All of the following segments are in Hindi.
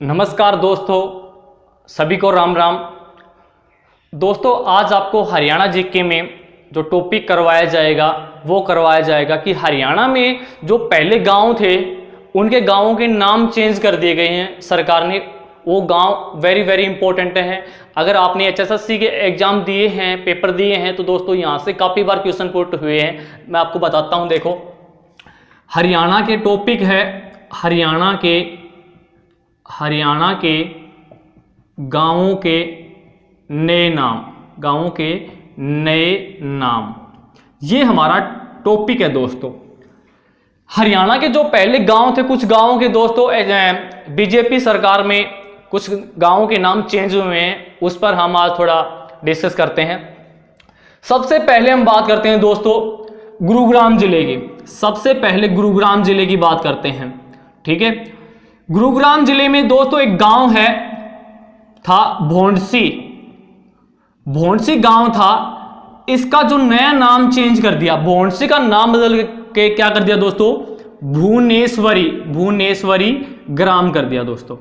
नमस्कार दोस्तों, सभी को राम राम। दोस्तों, आज आपको हरियाणा जीके में जो टॉपिक करवाया जाएगा वो करवाया जाएगा कि हरियाणा में जो पहले गांव थे उनके गांवों के नाम चेंज कर दिए गए हैं सरकार ने। वो गांव वेरी वेरी इंपॉर्टेंट हैं। अगर आपने एचएसएससी के एग्जाम दिए हैं, पेपर दिए हैं, तो दोस्तों यहाँ से काफ़ी बार क्वेश्चन पुट हुए हैं। मैं आपको बताता हूँ। देखो, हरियाणा के टॉपिक है हरियाणा के गांवों के नए नाम, ये हमारा टॉपिक है दोस्तों। हरियाणा के जो पहले गांव थे, कुछ गांवों के दोस्तों बीजेपी सरकार में कुछ गांवों के नाम चेंज हुए हैं, उस पर हम आज थोड़ा डिस्कस करते हैं। सबसे पहले हम बात करते हैं दोस्तों गुरुग्राम जिले की। सबसे पहले गुरुग्राम जिले की बात करते हैं, ठीक है। गुरुग्राम जिले में दोस्तों एक गांव था भोंडसी गांव था। इसका जो नया नाम चेंज कर दिया, भोंडसी का नाम बदल के क्या कर दिया दोस्तों, भुवनेश्वरी ग्राम कर दिया दोस्तों।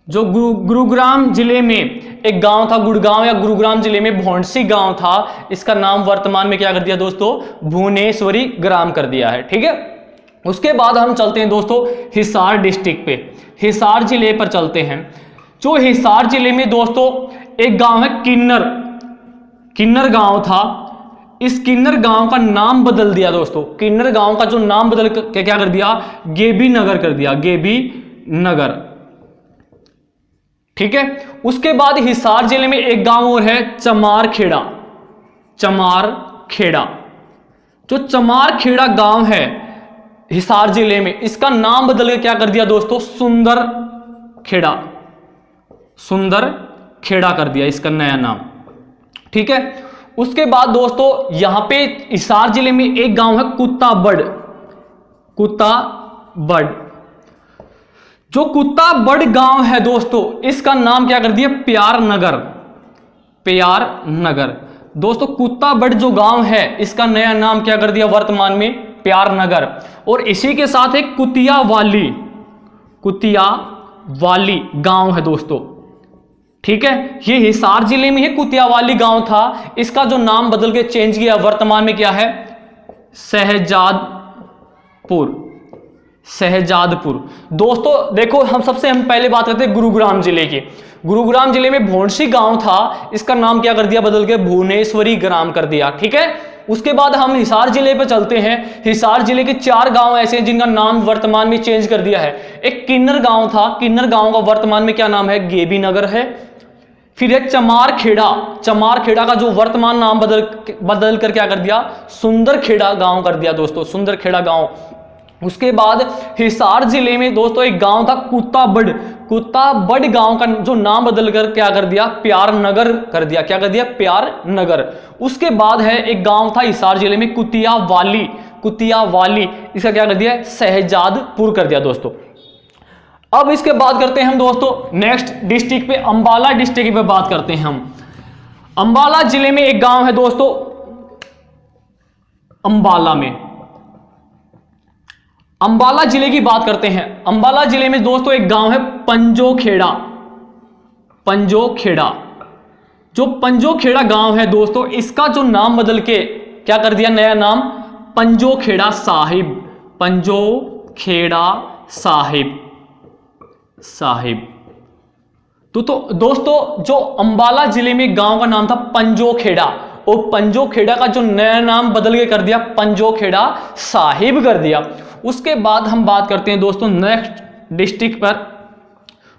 जो गुरुग्राम जिले में एक गांव था, गुड़गांव या गुरुग्राम जिले में भोंडसी गांव था, इसका नाम वर्तमान में क्या कर दिया दोस्तों, भुवनेश्वरी ग्राम कर दिया है, ठीक है। उसके बाद हम चलते हैं दोस्तों हिसार डिस्ट्रिक्ट पे, हिसार जिले पर चलते हैं। जो हिसार जिले में दोस्तों एक गांव है किन्नर गांव था। इस किन्नर गांव का नाम बदल दिया दोस्तों। किन्नर गांव का जो नाम बदल के क्या कर दिया, गेबी नगर कर दिया, गेबी नगर, ठीक है। उसके बाद हिसार जिले में एक गांव और है चमारखेड़ा। जो चमारखेड़ा गांव है हिसार जिले में, इसका नाम बदल के क्या कर दिया दोस्तों, सुंदरखेड़ा कर दिया इसका नया नाम, ठीक है। उसके बाद दोस्तों यहां पे हिसार जिले में एक गांव है कुत्ताबड़। जो कुत्ताबड़ गांव है दोस्तों, इसका नाम क्या कर दिया, प्यार नगर। दोस्तों कुत्ताबड़ जो गांव है, इसका नया नाम क्या कर दिया वर्तमान में, प्यार नगर। और इसी के साथ एक कुतियावाली गांव है दोस्तों, ठीक है। ये हिसार जिले में ही कुतियावाली गांव था। इसका जो नाम बदल के चेंज किया, वर्तमान में क्या है, शहजादपुर। दोस्तों देखो, हम पहले बात करते हैं गुरुग्राम जिले की। गुरुग्राम जिले में भोंडसी गांव था, इसका नाम क्या कर दिया बदल के, भुवनेश्वरी ग्राम कर दिया, ठीक है। उसके बाद हम हिसार जिले पर चलते हैं। हिसार जिले के 4 गांव ऐसे हैं जिनका नाम वर्तमान में चेंज कर दिया है। एक किन्नर गांव था, किन्नर गांव का वर्तमान में क्या नाम है, गेबी नगर है। फिर एक चमारखेड़ा का जो वर्तमान नाम बदल कर क्या कर दिया, सुंदरखेड़ा गांव कर दिया दोस्तों, सुंदरखेड़ा गांव। उसके बाद हिसार जिले में दोस्तों एक गांव था कुत्ताबड़ गांव का जो नाम बदल कर क्या कर दिया, प्यार नगर कर दिया, क्या कर दिया, प्यार नगर। उसके बाद है एक गांव था हिसार जिले में कुतियावाली, इसका क्या कर दिया, शहजादपुर कर दिया दोस्तों। अब इसके बाद करते हैं हम दोस्तों नेक्स्ट डिस्ट्रिक्ट पे, अंबाला डिस्ट्रिक्ट पे बात करते हैं हम। अंबाला जिले में एक गांव है दोस्तों, अंबाला जिले की बात करते हैं। अंबाला जिले में दोस्तों एक गांव है पंजोखेड़ा। जो पंजोखेड़ा गांव है दोस्तों, इसका जो नाम बदल के क्या कर दिया, नया नाम पंजोखेड़ा साहिब। तो दोस्तों जो अंबाला जिले में गांव का नाम था पंजोखेड़ा, और पंजोखेड़ा का जो नया नाम बदल के कर दिया, पंजोखेड़ा साहिब कर दिया। उसके बाद हम बात करते हैं दोस्तों नेक्स्ट डिस्ट्रिक्ट पर,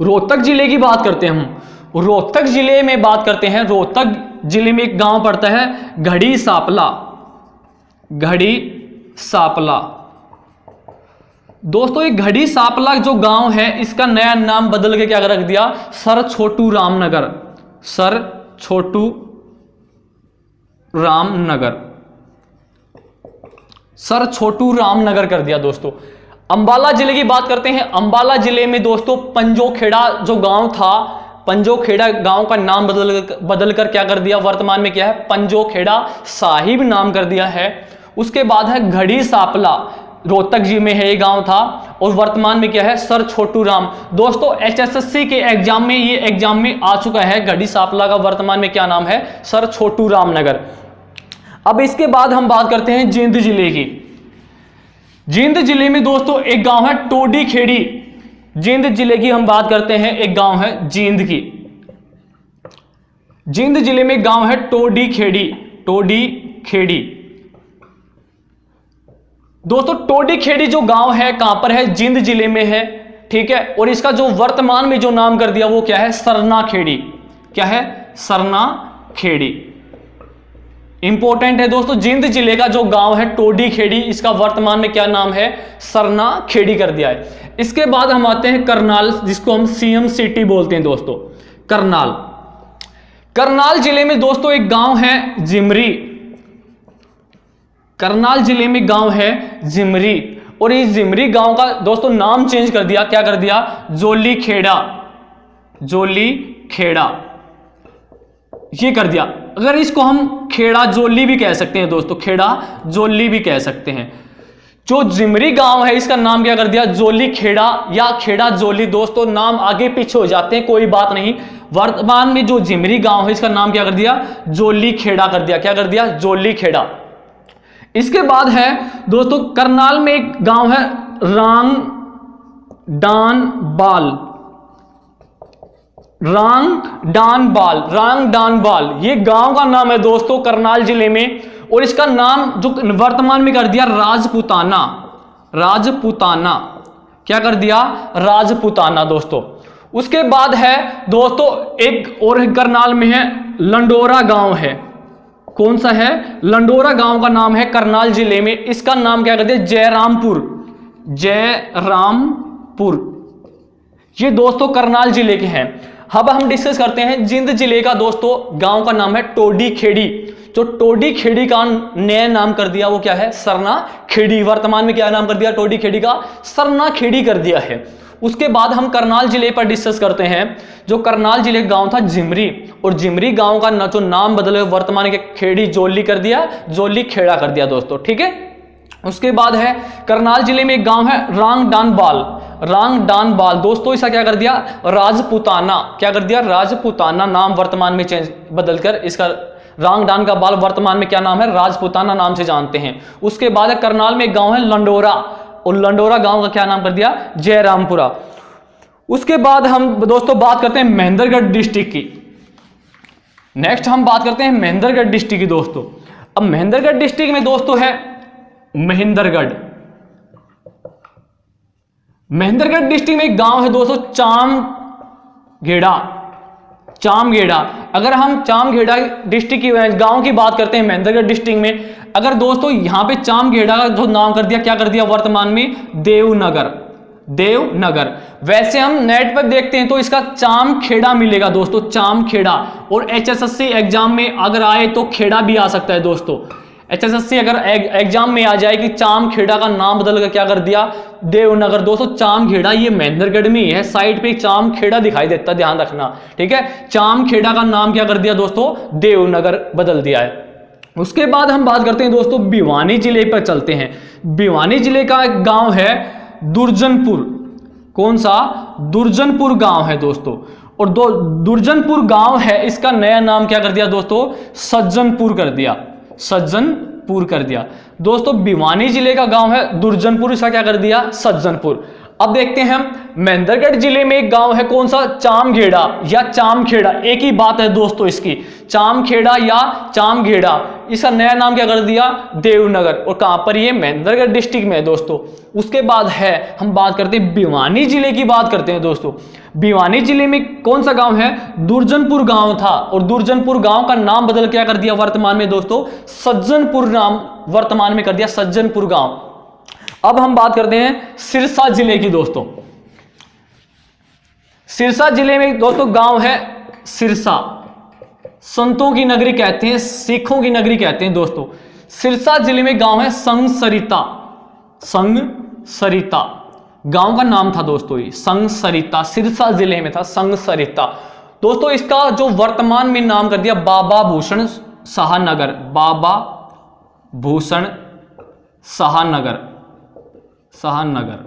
रोहतक जिले की बात करते हैं हम। रोहतक जिले में बात करते हैं, रोहतक जिले में एक गांव पड़ता है घड़ी सापला। दोस्तों एक घड़ी सापला जो गांव है, इसका नया नाम बदल के क्या रख दिया, सर छोटू रामनगर कर दिया दोस्तों। अंबाला जिले की बात करते हैं। अंबाला जिले में दोस्तों पंजोखेड़ा जो गांव था, पंजोखेड़ा गांव का नाम बदल कर क्या कर दिया, वर्तमान में क्या है, पंजोखेड़ा साहिब नाम कर दिया है। उसके बाद है घड़ी सापला, रोहतक जी में है ये गांव था, और वर्तमान में क्या है, सर छोटू राम। दोस्तों HSSC के एग्जाम में, ये एग्जाम में आ चुका है, गढ़ी सांपला का वर्तमान में क्या नाम है, सर छोटू राम नगर। अब इसके बाद हम बात करते हैं जींद जिले की। जींद जिले में दोस्तों एक गांव है टोडी खेड़ी। जींद जिले की हम बात करते हैं, एक गांव है जींद की। जींद जिले में गांव है टोडी खेड़ी। टोडी खेड़ी दोस्तों, टोडी खेड़ी जो गांव है कहां पर है, जींद जिले में है, ठीक है। और इसका जो वर्तमान में जो नाम कर दिया वो क्या है, सरना खेड़ी। क्या है, सरना खेड़ी। इंपॉर्टेंट है दोस्तों, जींद जिले का जो गांव है टोडी खेड़ी, इसका वर्तमान में क्या नाम है, सरना खेड़ी कर दिया है। इसके बाद हम आते हैं करनाल, जिसको हम CM सिटी बोलते हैं दोस्तों, करनाल। करनाल जिले में दोस्तों एक गांव है जिमरी। करनाल जिले में गांव है जिमरी, और इस जिमरी गांव का दोस्तों नाम चेंज कर दिया, क्या कर दिया, जोली खेड़ा। जोली खेड़ा ये कर दिया। अगर इसको हम खेड़ा जोली भी कह सकते हैं दोस्तों, खेड़ा जोली भी कह सकते हैं। जो जिमरी गांव है इसका नाम क्या कर दिया, जोली खेड़ा या खेड़ा जोली। दोस्तों नाम आगे पीछे हो जाते हैं, कोई बात नहीं। वर्तमान में जो जिमरी गांव है इसका नाम क्या कर दिया, जोली खेड़ा कर दिया। क्या कर दिया, जोली खेड़ा। इसके बाद है दोस्तों करनाल में एक गांव है रांग डान बाल। रांग डान बाल, रांग डान बाल, ये गांव का नाम है दोस्तों करनाल जिले में। और इसका नाम जो वर्तमान में कर दिया राजपूताना। राजपूताना, क्या कर दिया, राजपूताना दोस्तों। उसके बाद है दोस्तों एक और करनाल में है लंडोरा गांव है। कौन सा है, लंडोरा गांव का नाम है करनाल जिले में। इसका नाम क्या कर दिया, जयरामपुर। जयरामपुर, ये दोस्तों करनाल जिले के हैं। अब हम डिस्कस करते हैं जींद जिले का दोस्तों गांव का नाम है टोडी खेड़ी। जो टोडी खेड़ी का नया नाम कर दिया वो क्या है, सरना खेड़ी। वर्तमान में क्या नाम कर दिया, टोडी खेड़ी का सरना खेड़ी कर दिया है। उसके बाद हम करनाल जिले पर डिस्कस करते हैं। जो करनाल जिले का गांव था जिमरी, और जिमरी गांव का जो नाम बदले वर्तमान के खेड़ी जोली कर दिया, जोली खेड़ा कर दिया दोस्तों, ठीक है। उसके बाद है करनाल जिले में एक गांव है रांग डान बाल। रांग डान बाल दोस्तों, इसका क्या कर दिया, राजपूताना। क्या कर दिया, राजपूताना नाम वर्तमान में चेंज बदलकर इसका रांग डान का बाल वर्तमान में क्या नाम है, राजपूताना नाम से जानते हैं। उसके बाद है करनाल में एक गांव है लंडोरा, और लंडोरा गांव का क्या नाम कर दिया, जयरामपुरा। उसके बाद हम दोस्तों बात करते हैं महेंद्रगढ़ डिस्ट्रिक्ट की। नेक्स्ट हम बात करते हैं महेंद्रगढ़ डिस्ट्रिक्ट की दोस्तों। अब महेंद्रगढ़ डिस्ट्रिक्ट में दोस्तों है महेंद्रगढ़। महेंद्रगढ़ डिस्ट्रिक्ट में एक गांव है दोस्तों चामगेड़ा। चामगेड़ा, अगर हम चामगेड़ा डिस्ट्रिक्ट की गांव की बात करते हैं महेंद्रगढ़ डिस्ट्रिक्ट में, अगर दोस्तों यहां पे चामगेड़ा का जो नाम कर दिया, क्या कर दिया वर्तमान में, देवनगर। देवनगर। वैसे हम नेट पर देखते हैं तो इसका चामखेड़ा मिलेगा दोस्तों, चामखेड़ा। और HSSC एग्जाम में अगर आए तो खेड़ा भी आ सकता है दोस्तों। HSSC अगर एग्जाम में आ जाए कि चामखेड़ा का नाम बदलकर क्या कर दिया, देवनगर। दोस्तों चामखेड़ा ये महेंद्रगढ़ में ही है, साइड पे चामखेड़ा दिखाई देता, ध्यान रखना, ठीक है। चामखेड़ा का नाम क्या कर दिया दोस्तों, देवनगर बदल दिया है। उसके बाद हम बात करते हैं दोस्तों भिवानी जिले पर चलते हैं। भिवानी जिले का एक गांव है दुर्जनपुर। कौन सा, दुर्जनपुर गांव है दोस्तों। और दुर्जनपुर गांव है, इसका नया नाम क्या कर दिया दोस्तों, सज्जनपुर कर दिया। सज्जनपुर कर दिया दोस्तों। भिवानी जिले का गांव है दुर्जनपुर, इसका क्या कर दिया, सज्जनपुर। अब देखते हैं हम महेंद्रगढ़ जिले में एक गांव है, कौन सा, चामगेड़ा या चामखेड़ा, एक ही बात है दोस्तों इसकी, चामखेड़ा या चामगेड़ा। इसका नया नाम क्या कर दिया, देवनगर। और कहां पर ये, महेंद्रगढ़ डिस्ट्रिक्ट में है दोस्तों। उसके बाद है हम बात करते हैं भिवानी जिले की, बात करते हैं दोस्तों। भिवानी जिले में कौन सा गांव है, दुर्जनपुर गांव था, और दुर्जनपुर गांव का नाम बदल क्या कर दिया वर्तमान में दोस्तों, सज्जनपुर नाम वर्तमान में कर दिया, सज्जनपुर गांव। अब हम बात करते हैं सिरसा जिले की दोस्तों। सिरसा जिले में दोस्तों गांव है सिरसा। संतों की नगरी कहते हैं, सिखों की नगरी कहते हैं दोस्तों। सिरसा जिले में गांव है संगसरिता। संगसरिता गांव का नाम था दोस्तों, ये संगसरिता सिरसा जिले में था, संगसरिता दोस्तों। इसका जो वर्तमान में नाम कर दिया बाबा भूषण शाहनगर। बाबा भूषण शाहनगर, शाहनगर,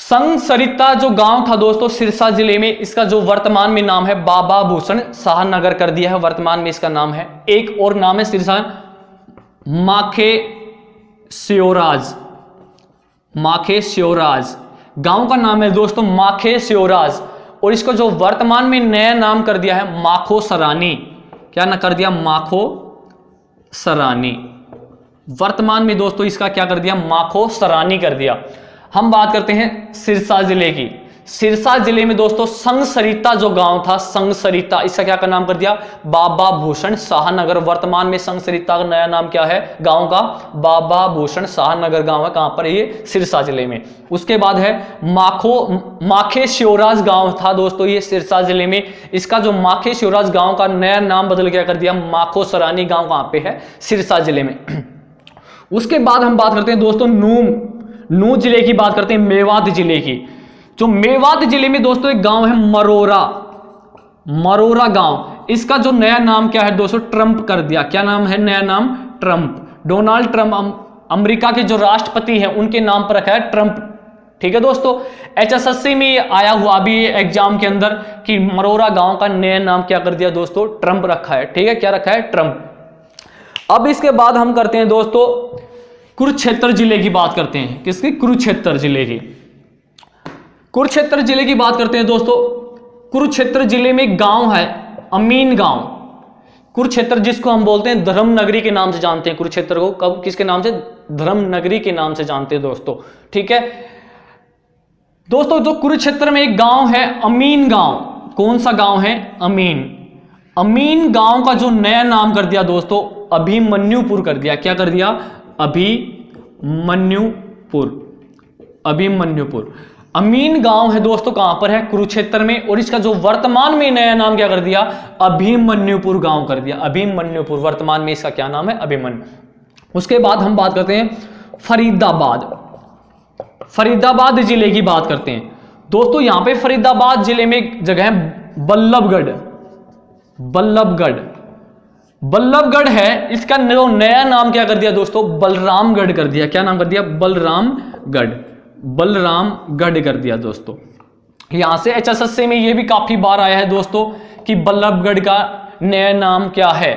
संगसरिता जो गांव था दोस्तों सिरसा जिले में, इसका जो वर्तमान में नाम है बाबा भूषण शाह नगर कर दिया है, वर्तमान में इसका नाम है। एक और नाम है सिरसा माखे स्योराज, माखे स्योराज गांव का नाम है दोस्तों माखे स्योराज, और इसको जो वर्तमान में नया नाम कर दिया है माखो सरानी। क्या ना कर दिया? माखो सरानी। वर्तमान में दोस्तों इसका क्या कर दिया? माखो सरानी कर दिया। हम बात करते हैं सिरसा जिले की। सिरसा जिले में दोस्तों संगसरिता जो गांव था, संगसरिता, इसका क्या का नाम कर दिया? बाबा भूषण शाह नगर। वर्तमान में संगसरिता का नया नाम क्या है गांव का? बाबा भूषण शाह नगर गांव है। कहां पर है ये? सिरसा जिले में। उसके बाद है माखे स्योराज गांव था दोस्तों ये सिरसा जिले में, इसका जो माखे स्योराज गांव का नया नाम बदल क्या कर दिया? माखो सरानी गांव कहां पे है? सिरसा जिले में। उसके बाद हम बात करते हैं दोस्तों नूह जिले की बात करते हैं, मेवात जिले की। जो मेवात जिले में दोस्तों एक गांव है मरोरा गांव, इसका जो नया नाम क्या है दोस्तों? ट्रंप कर दिया। क्या नाम है नया नाम? ट्रंप। डोनाल्ड ट्रंप अमेरिका के जो राष्ट्रपति हैं उनके नाम पर रखा है ट्रंप। ठीक है दोस्तों, HSSC में ये आया हुआ अभी एग्जाम के अंदर कि मरोरा गांव का नया नाम क्या कर दिया दोस्तों? ट्रंप रखा है। ठीक है, क्या रखा है? ट्रंप। अब इसके बाद हम करते हैं दोस्तों कुरुक्षेत्र जिले की बात करते हैं। किसकी? कुरुक्षेत्र जिले की। कुरुक्षेत्र जिले की बात करते हैं दोस्तों। कुरुक्षेत्र जिले में गांव है अमीन गांव। कुरुक्षेत्र जिसको हम बोलते हैं धर्म नगरी के नाम से जानते हैं, कुरुक्षेत्र को कब किसके नाम से? धर्म नगरी के नाम से जानते हैं दोस्तों। ठीक है दोस्तों, जो कुरुक्षेत्र में एक गांव है अमीन गांव। कौन सा गांव है? अमीन। अमीन गांव का जो नया नाम कर दिया दोस्तों अभिमन्युपुर कर दिया। क्या कर दिया? अभिमन्युपुर। अमीन गांव है दोस्तों कहां पर है? कुरुक्षेत्र में, और इसका जो वर्तमान में नया नाम क्या कर दिया? अभिमन्युपुर गांव कर दिया। अभिमन्युपुर, वर्तमान में इसका क्या नाम है? अभिमन्यु। उसके बाद हम बात करते हैं फरीदाबाद जिले की बात करते हैं दोस्तों। यहां पे फरीदाबाद जिले में एक जगह है बल्लभगढ़ है, इसका नया नाम क्या कर दिया दोस्तों? बलरामगढ़ कर दिया। क्या नाम कर दिया? बलरामगढ़ कर दिया दोस्तों। यहां से HSSC में ये भी काफी बार आया है दोस्तों कि बल्लभगढ़ का नया नाम क्या है?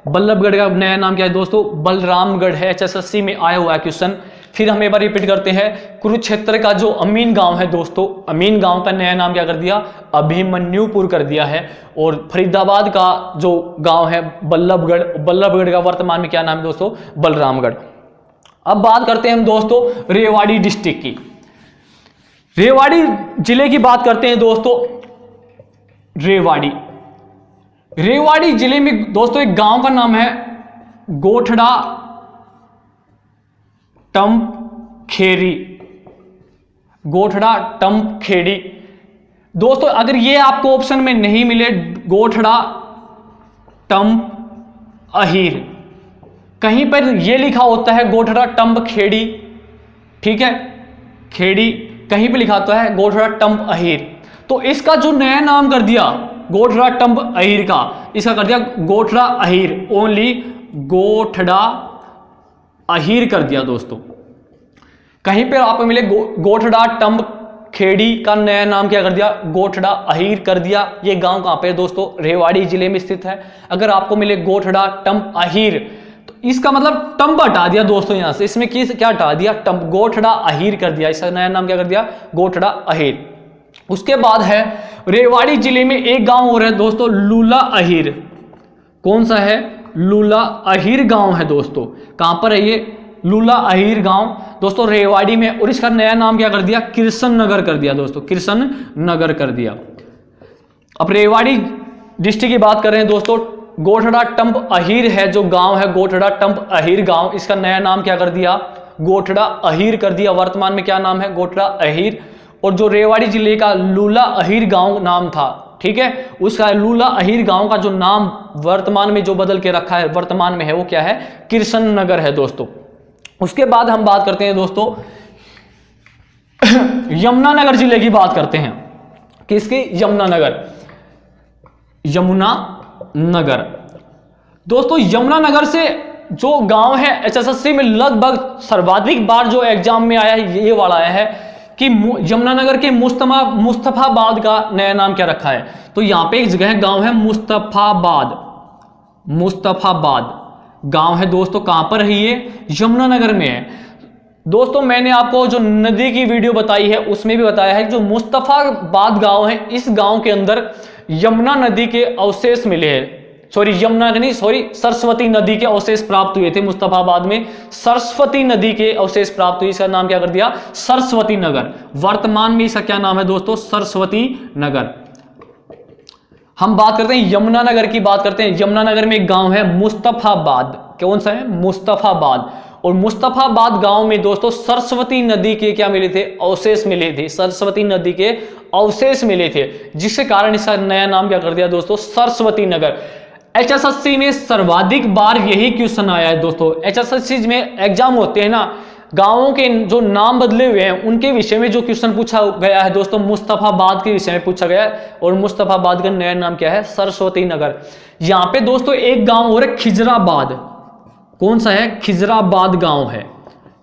बल्लभगढ़ का नया नाम क्या है दोस्तों? बलरामगढ़ है। HSSC में आया हुआ है क्वेश्चन। फिर हम एक बार रिपीट करते हैं, कुरुक्षेत्र का जो अमीन गांव है दोस्तों, अमीन गांव का नया नाम क्या कर दिया? अभिमन्युपुर कर दिया है। और फरीदाबाद का जो गांव है बल्लभगढ़ का वर्तमान में क्या नाम है दोस्तों? बलरामगढ़। अब बात करते हैं हम दोस्तों रेवाड़ी डिस्ट्रिक्ट की। रेवाड़ी जिले की बात करते हैं दोस्तों। रेवाड़ी जिले में दोस्तों एक गांव का नाम है गोठड़ा टम्प खेड़ी। दोस्तों अगर ये आपको ऑप्शन में नहीं मिले गोठड़ा टम्प अहीर, कहीं पर ये लिखा होता है गोठड़ा टम्प खेड़ी, ठीक है, खेड़ी, कहीं पे लिखा होता है गोठड़ा टम्प अहीर, तो इसका जो नया नाम कर दिया गोठड़ा टम्प अहीर का, इसका कर दिया गोठड़ा अहीर, ओनली गोठड़ा अहीर कर दिया दोस्तों। कहीं पर आपको मिले गोठड़ा टम्प खेड़ी का नया नाम क्या कर दिया? गोठड़ा अहीर कर दिया। ये गांव कहां पे है दोस्तों? रेवाड़ी जिले में स्थित है। अगर आपको मिले गोठड़ा टम्प अहीर तो इसका मतलब टम्प हटा दिया दोस्तों, यहां से इसमें क्या हटा दिया? टम्प, गोठड़ा अहीर कर दिया। इसका नया नाम क्या कर दिया? गोठड़ा अहीर। उसके बाद है रेवाड़ी जिले में एक गांव और है दोस्तों, लूला अहीर। कौन सा है? लूला अहीर गांव है दोस्तों। कहां पर है ये? लूला अहीर गांव दोस्तों रेवाड़ी में, और इसका नया नाम क्या कर दिया? कृष्ण नगर कर दिया दोस्तों, कृष्ण नगर कर दिया। अब रेवाड़ी डिस्ट्रिक्ट की बात कर रहे हैं दोस्तों, गोठड़ा टम्प अहीर है जो गांव है, गोठड़ा टम्प अहीर गांव, इसका नया नाम क्या कर दिया? गोठड़ा अहीर कर दिया। वर्तमान में क्या नाम है? गोठड़ा अहीर। और जो रेवाड़ी जिले का लूला अहीर गांव नाम था, ठीक है, उसका लूला अहीर गांव का जो नाम वर्तमान में जो बदल के रखा है, वर्तमान में है, वो क्या है? कृष्ण नगर है दोस्तों। उसके बाद हम बात करते हैं दोस्तों यमुनानगर जिले की बात करते हैं। किसकी? यमुनानगर। यमुनानगर दोस्तों, यमुनानगर से जो गांव है HSSC में लगभग सर्वाधिक बार जो एग्जाम में आया है ये वाला आया है कि यमुनानगर के मुस्तफाबाद का नया नाम क्या रखा है। तो यहां पे एक जगह गांव है मुस्तफाबाद, मुस्तफाबाद गांव है दोस्तों, कहां पर है ये, यमुनानगर में है दोस्तों। मैंने आपको जो नदी की वीडियो बताई है उसमें भी बताया है जो मुस्तफाबाद गांव है, इस गांव के अंदर यमुना नदी के अवशेष मिले हैं, सरस्वती नदी के अवशेष प्राप्त हुए थे मुस्तफाबाद में, सरस्वती नदी के अवशेष प्राप्त हुए, इसका नाम क्या कर दिया, सरस्वती नगर। वर्तमान में इसका क्या नाम है दोस्तों, सरस्वती नगर। हम बात करते हैं यमुनानगर की, बात करते हैं यमुनानगर में एक गांव है मुस्तफाबाद, कौन सा है, मुस्तफाबाद। और मुस्तफाबाद गांव में दोस्तों सरस्वती नदी के क्या मिले थे, अवशेष मिले थे, सरस्वती नदी के अवशेष मिले थे, जिसके कारण इसका नया नाम क्या कर दिया दोस्तों, सरस्वती नगर। HSSC में सर्वाधिक बार यही क्वेश्चन आया है दोस्तों। HSSC में एग्जाम होते हैं ना, गांवों के जो नाम बदले हुए हैं उनके विषय में जो क्वेश्चन पूछा गया है दोस्तों, मुस्तफाबाद के विषय में पूछा गया है, और मुस्तफाबाद का नया नाम क्या है, सरस्वती नगर। यहां पे दोस्तों एक गांव और है खिजराबाद, कौन सा है, खिजराबाद गांव है,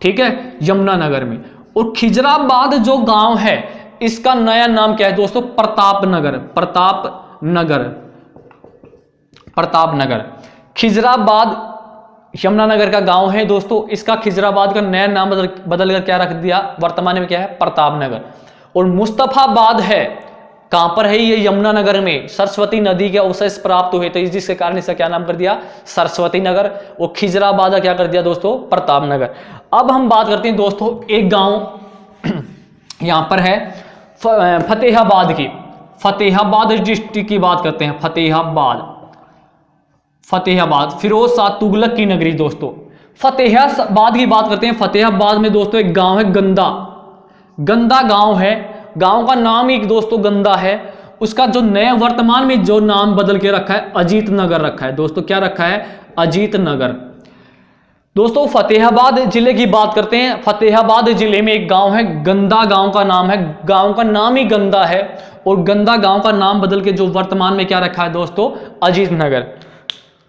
ठीक है, यमुनानगर में। और खिजराबाद जो गांव है इसका नया नाम क्या है दोस्तों, प्रतापनगर, प्रतापनगर, प्रतापनगर। खिजराबाद यमुनानगर का गांव है दोस्तों, इसका खिजराबाद का नया नाम बदलकर क्या रख दिया, वर्तमान में क्या है, प्रतापनगर। और मुस्तफाबाद है, कहां पर है ये, यमुनानगर में, सरस्वती नदी के अवशेष प्राप्त हुए थे, जिसके कारण इसका क्या नाम कर दिया, सरस्वती नगर। और खिजराबाद क्या कर दिया दोस्तों, प्रतापनगर। अब हम बात करते हैं दोस्तों एक गांव यहां पर है फतेहाबाद की, फतेहाबाद डिस्ट्रिक्ट की बात करते हैं, फतेहाबाद, फतेहाबाद फिरोज शाह तुगलक की नगरी दोस्तों। फतेहाबाद की बात करते हैं, फतेहाबाद में दोस्तों एक गांव है गंदा, गंदा गांव है, गांव का नाम ही दोस्तों गंदा है। उसका जो नया वर्तमान में जो नाम बदल के रखा है, अजीत नगर रखा है दोस्तों, क्या रखा है, अजीत नगर। दोस्तों फतेहाबाद जिले की बात करते हैं, फतेहाबाद जिले में एक गांव है गंदा, गांव का नाम है, गांव का नाम ही गंदा है, और गंदा गांव का नाम बदल के जो वर्तमान में क्या रखा है दोस्तों, अजीत नगर।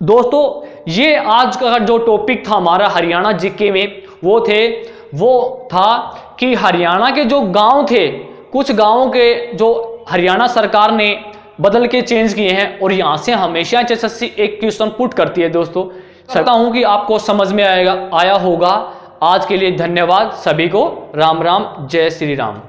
दोस्तों ये आज का जो टॉपिक था हमारा हरियाणा जीके में, वो था कि हरियाणा के जो गांव थे, कुछ गांवों के जो हरियाणा सरकार ने बदल के चेंज किए हैं, और यहां से हमेशा HSSC एक क्वेश्चन पुट करती है दोस्तों। चाहता हूं कि आपको समझ में आया होगा। आज के लिए धन्यवाद सभी को, राम राम, जय श्री राम।